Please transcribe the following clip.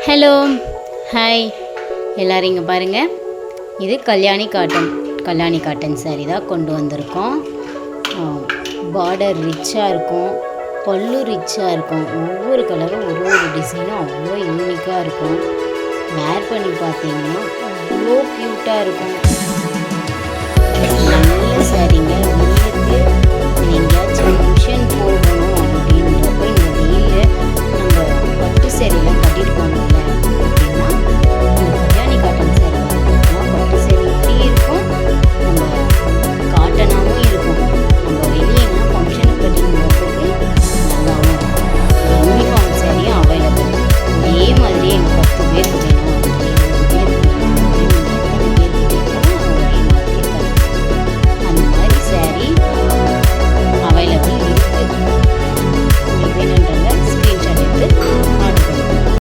Hello, hi. எல்லோரும் இங்கே பாருங்கள். இது கல்யாணி காட்டன் சாரீ தான் கொண்டு வந்திருக்கோம். பார்டர் ரிச்சாக இருக்கும், பல்லு ரிச்சாக இருக்கும். ஒவ்வொரு கலரும் ஒரு டிசைனும் அவ்வளோ யூனிக்காக இருக்கும். வேர் பண்ணி பார்த்தீங்கன்னா அவ்வளோ க்யூட்டாக இருக்கும். நல்ல சாரீங்க.